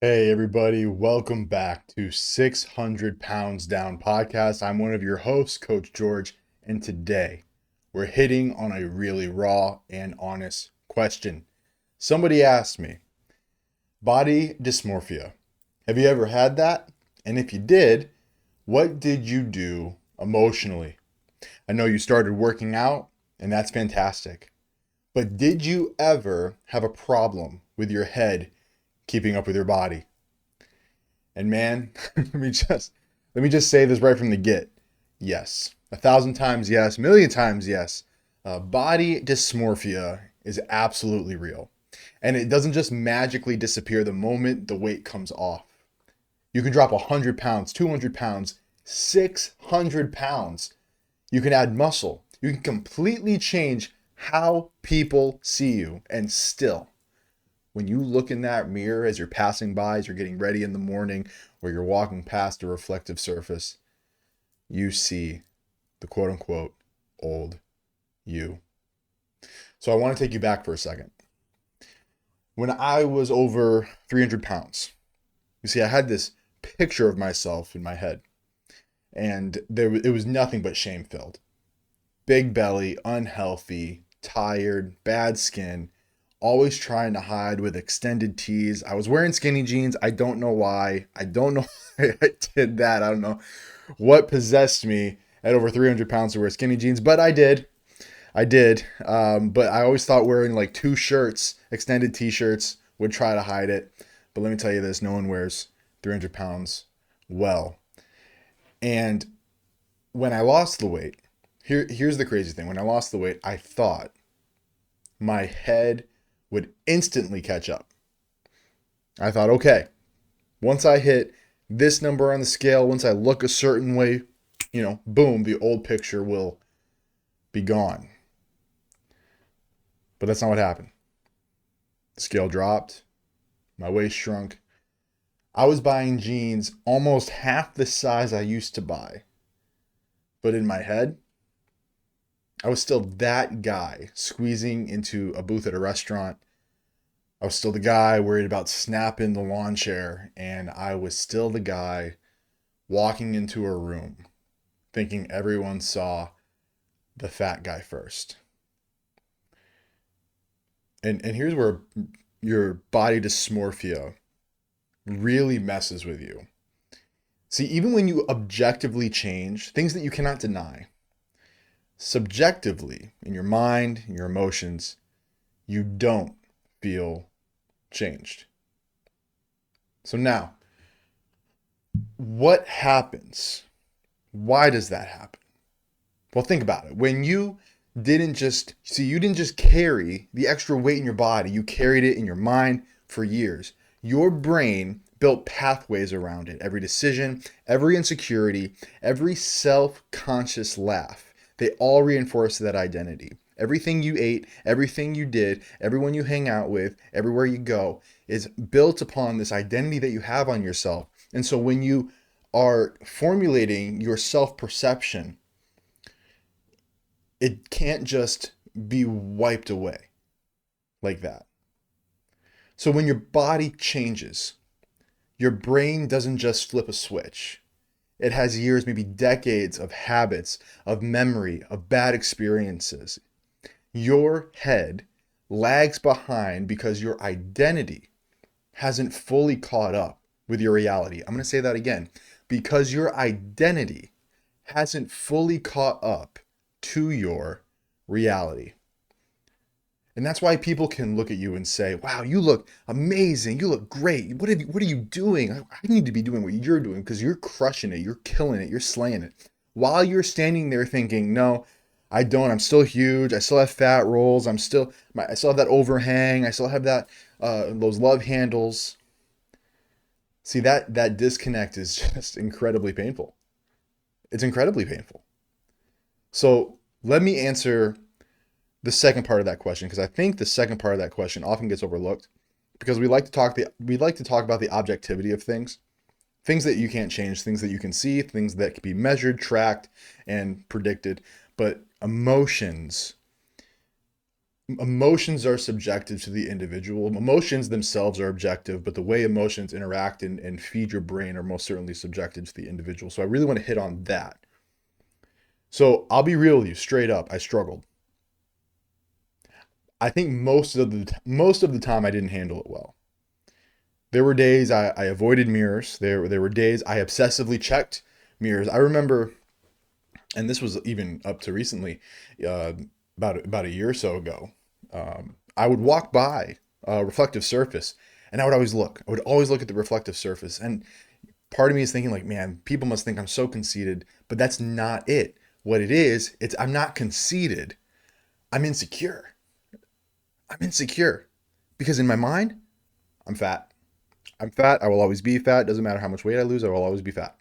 Hey, everybody, welcome back to 600 Pounds Down podcast. I'm one of your hosts, Coach George, and today we're hitting on a really raw and honest question. Somebody asked me, body dysmorphia. Have you ever had that? And if you did, what did you do emotionally? I know you started working out, and that's fantastic. But did you ever have a problem with your head keeping up with your body? And man, let me just say this right from the get. Yes. 1,000 times yes, a million times yes. Body dysmorphia is absolutely real. And it doesn't just magically disappear the moment the weight comes off. You can drop 100 pounds, 200 pounds, 600 pounds. You can add muscle. You can completely change how people see you. And still, when you look in that mirror as you're passing by, as you're getting ready in the morning, or you're walking past a reflective surface, you see the quote unquote old you. So I want to take you back for a second. When I was over 300 pounds, you see, I had this picture of myself in my head, and it was nothing but shame filled. Big belly, unhealthy, tired, bad skin, always trying to hide with extended tees. I was wearing skinny jeans. I don't know why. I don't know why I did that. I don't know what possessed me at over 300 pounds to wear skinny jeans, but I did. I did. But I always thought wearing like two shirts, extended t-shirts, would try to hide it. But let me tell you this, no one wears 300 pounds well. And when I lost the weight, here's the crazy thing. When I lost the weight, I thought my head would instantly catch up. I thought, okay, once I hit this number on the scale, once I look a certain way, boom, the old picture will be gone. But that's not what happened. The scale dropped, my waist shrunk. I was buying jeans almost half the size I used to buy. But in my head, I was still that guy squeezing into a booth at a restaurant. I was still the guy worried about snapping the lawn chair, and I was still the guy walking into a room thinking everyone saw the fat guy first. And here's where your body dysmorphia really messes with you. See, even when you objectively change, things that you cannot deny, subjectively, in your mind, in your emotions, you don't feel changed. So now, what happens? Why does that happen? Well, think about it. When you didn't just carry the extra weight in your body, you carried it in your mind for years. Your brain built pathways around it. Every decision, every insecurity, every self conscious laugh, they all reinforce that identity. Everything you ate, everything you did, everyone you hang out with, everywhere you go is built upon this identity that you have on yourself. And so when you are formulating your self perception, it can't just be wiped away like that. So when your body changes, your brain doesn't just flip a switch. It has years, maybe decades of habits, of memory, of bad experiences. Your head lags behind because your identity hasn't fully caught up with your reality. I'm going to say that again. Because your identity hasn't fully caught up to your reality. And that's why people can look at you and say, wow, you look amazing. You look great. What are you doing? I need to be doing what you're doing because you're crushing it. You're killing it. You're slaying it. While you're standing there thinking, no, I don't. I'm still huge. I still have fat rolls. I still have that overhang. I still have those love handles. See, that disconnect is just incredibly painful. It's incredibly painful. So let me answer the second part of that question because I think the second part of that question often gets overlooked because we like to talk about the objectivity of things that you can't change, things that you can see, things that can be measured, tracked, and predicted. But emotions, emotions are subjective to the individual. Emotions themselves are objective, but the way emotions interact and feed your brain are most certainly subjective to the individual. So I really want to hit on that. So I'll be real with you, straight up. I struggled. I think most of the time I didn't handle it well. There were days I avoided mirrors. There were days I obsessively checked mirrors. I remember, and this was even up to recently, uh, about a year or so ago. I would walk by a reflective surface, and I would always look. I would always look at the reflective surface, and part of me is thinking like, man, people must think I'm so conceited, but that's not it. What it is, it's I'm not conceited. I'm insecure. I'm insecure because in my mind, I'm fat. I'm fat. I will always be fat. Doesn't matter how much weight I lose, I will always be fat.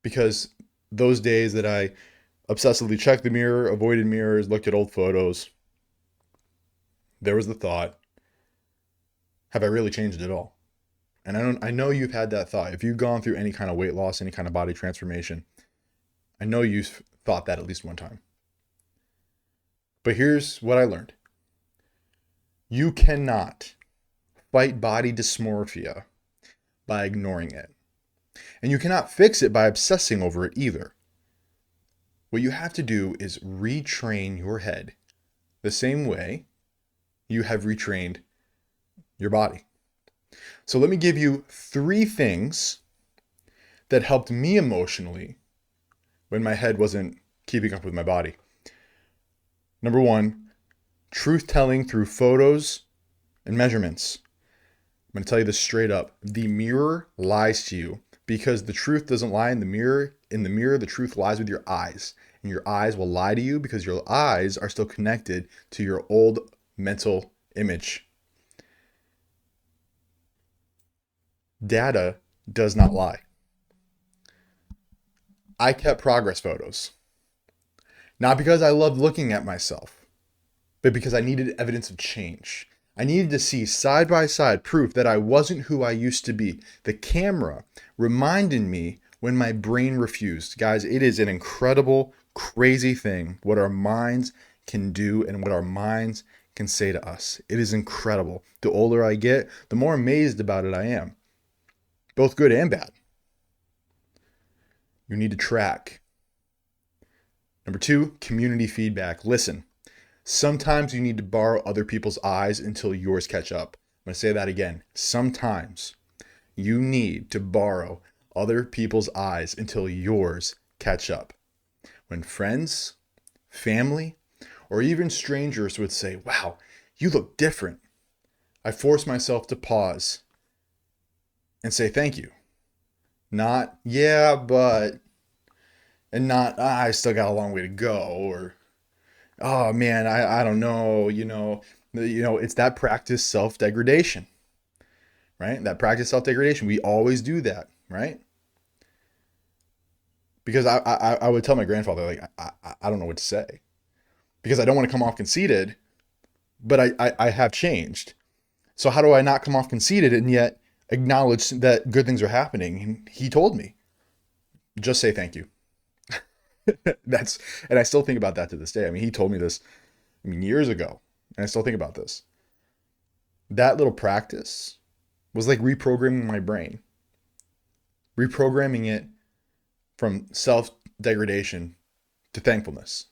Because those days that I obsessively checked the mirror, avoided mirrors, looked at old photos, there was the thought, have I really changed at all? And I know you've had that thought. If you've gone through any kind of weight loss, any kind of body transformation, I know you've thought that at least one time. But here's what I learned. You cannot fight body dysmorphia by ignoring it. And you cannot fix it by obsessing over it either. What you have to do is retrain your head the same way you have retrained your body. So let me give you 3 things that helped me emotionally when my head wasn't keeping up with my body. Number 1, truth telling through photos and measurements. I'm going to tell you this straight up. The mirror lies to you because the truth doesn't lie in the mirror. In the mirror, the truth lies with your eyes. And your eyes will lie to you because your eyes are still connected to your old mental image. Data does not lie. I kept progress photos, not because I loved looking at myself, but because I needed evidence of change. I needed to see side by side proof that I wasn't who I used to be. The camera reminded me when my brain refused. Guys, it is an incredible, crazy thing what our minds can do and what our minds can say to us. It is incredible. The older I get, the more amazed about it I am, both good and bad. You need to track. Number 2, community feedback. Listen, sometimes you need to borrow other people's eyes until yours catch up. I'm going to say that again. Sometimes you need to borrow other people's eyes until yours catch up. When friends, family, or even strangers would say, wow, you look different, I force myself to pause and say thank you. Not, yeah, but, and not, I still got a long way to go, or, oh man, I don't know, it's that practice self-degradation, right? That practice self-degradation. We always do that, right? Because I would tell my grandfather, like, I don't know what to say because I don't want to come off conceited, but I have changed. So how do I not come off conceited and yet acknowledge that good things are happening? And he told me, just say thank you. And I still think about that to this day. I mean, he told me this, years ago, and I still think about this. That little practice was like reprogramming my brain, reprogramming it from self degradation to thankfulness.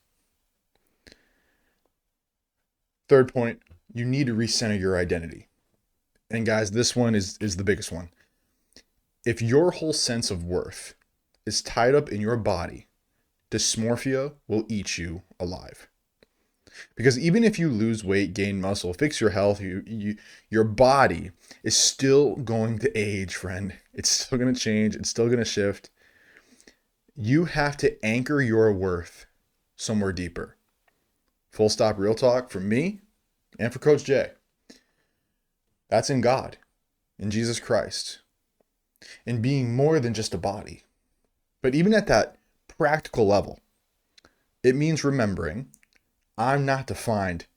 Third point, you need to recenter your identity. And guys, this one is the biggest one. If your whole sense of worth is tied up in your body, dysmorphia will eat you alive. Because even if you lose weight, gain muscle, fix your health, your body is still going to age, friend. It's still going to change. It's still going to shift. You have to anchor your worth somewhere deeper. Full stop, real talk from me and for Coach Jay. That's in God, in Jesus Christ, in being more than just a body. But even at that practical level, it means remembering I'm not defined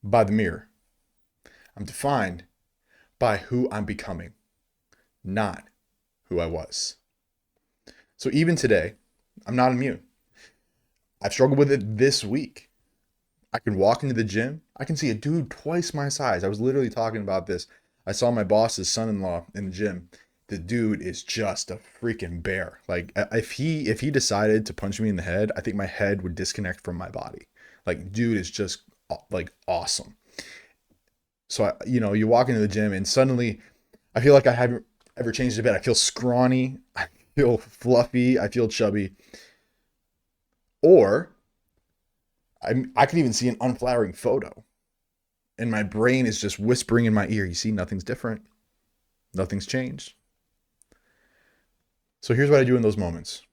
by the mirror. I'm defined by who I'm becoming, not who I was. So even today, I'm not immune. I've struggled with it this week. I can walk into the gym. I can see a dude twice my size. I was literally talking about this. I saw my boss's son-in-law in the gym. The dude is just a freaking bear. Like if he decided to punch me in the head, I think my head would disconnect from my body. Like dude is just like awesome. So you walk into the gym and suddenly I feel like I haven't ever changed a bit. I feel scrawny. I feel fluffy. I feel chubby. Or I can even see an unflattering photo, and my brain is just whispering in my ear, you see, nothing's different. Nothing's changed. So here's what I do in those moments.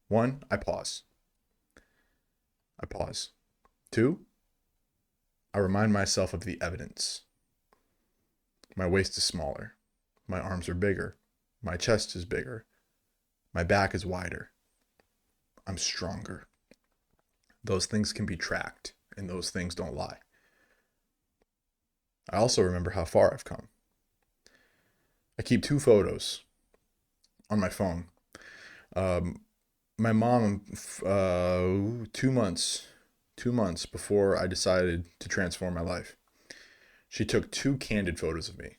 One, I pause. I pause. Two, I remind myself of the evidence. My waist is smaller. My arms are bigger. My chest is bigger. My back is wider. I'm stronger. Those things can be tracked, and those things don't lie. I also remember how far I've come. I keep 2 photos on my phone. Um, my mom, 2 months before I decided to transform my life, she took 2 candid photos of me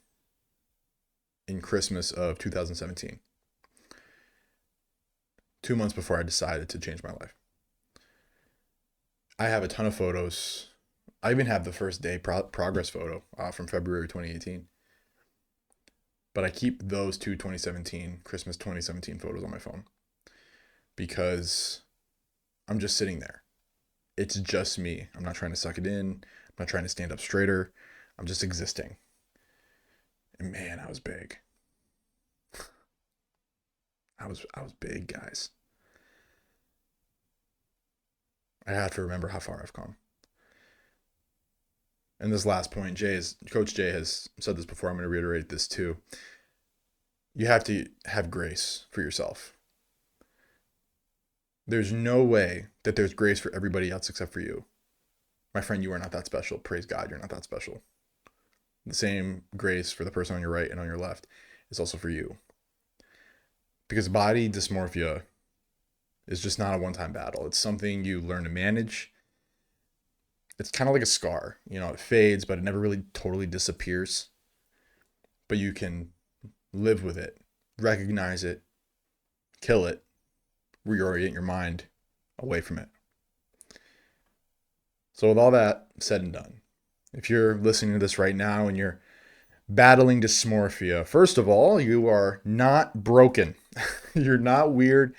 in Christmas of 2017. 2 months before I decided to change my life. I have a ton of photos. I even have the first day progress photo from February 2018. But I keep those 2017, Christmas 2017 photos on my phone because I'm just sitting there. It's just me. I'm not trying to suck it in. I'm not trying to stand up straighter. I'm just existing. And man, I was big. I was big, guys. I have to remember how far I've come. And this last point, Coach Jay has said this before. I'm going to reiterate this too. You have to have grace for yourself. There's no way that there's grace for everybody else except for you. My friend, you are not that special. Praise God, you're not that special. The same grace for the person on your right and on your left is also for you. Because body dysmorphia is just not a one-time battle. It's something you learn to manage. It's kind of like a scar. It fades, but it never really totally disappears. But you can live with it, recognize it, kill it, reorient your mind away from it. So with all that said and done, if you're listening to this right now and you're battling dysmorphia, first of all, you are not broken. You're not weird,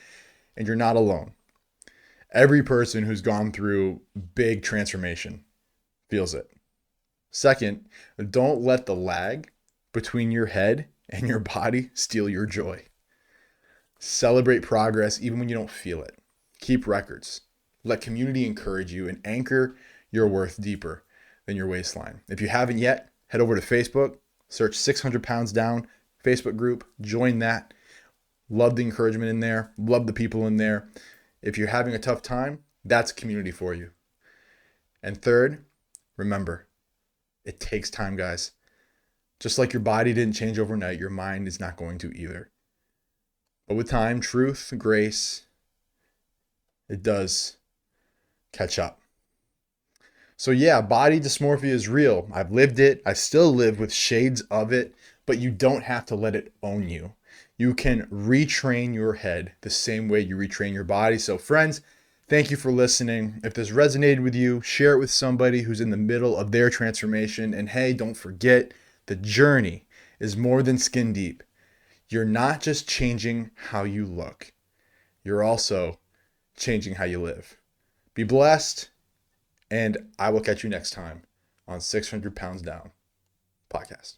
and you're not alone. Every person who's gone through big transformation feels it. Second, don't let the lag between your head and your body steal your joy. Celebrate progress even when you don't feel it. Keep records. Let community encourage you and anchor your worth deeper than your waistline. If you haven't yet, head over to Facebook, search 600 Pounds Down Facebook group, join that. Love the encouragement in there. Love the people in there. If you're having a tough time, that's a community for you. And third, remember, it takes time, guys. Just like your body didn't change overnight, your mind is not going to either. But with time, truth, grace, it does catch up. So yeah, body dysmorphia is real. I've lived it. I still live with shades of it, but you don't have to let it own you. You can retrain your head the same way you retrain your body. So friends, thank you for listening. If this resonated with you, share it with somebody who's in the middle of their transformation. And hey, don't forget, the journey is more than skin deep. You're not just changing how you look. You're also changing how you live. Be blessed, and I will catch you next time on 600 Pounds Down podcast.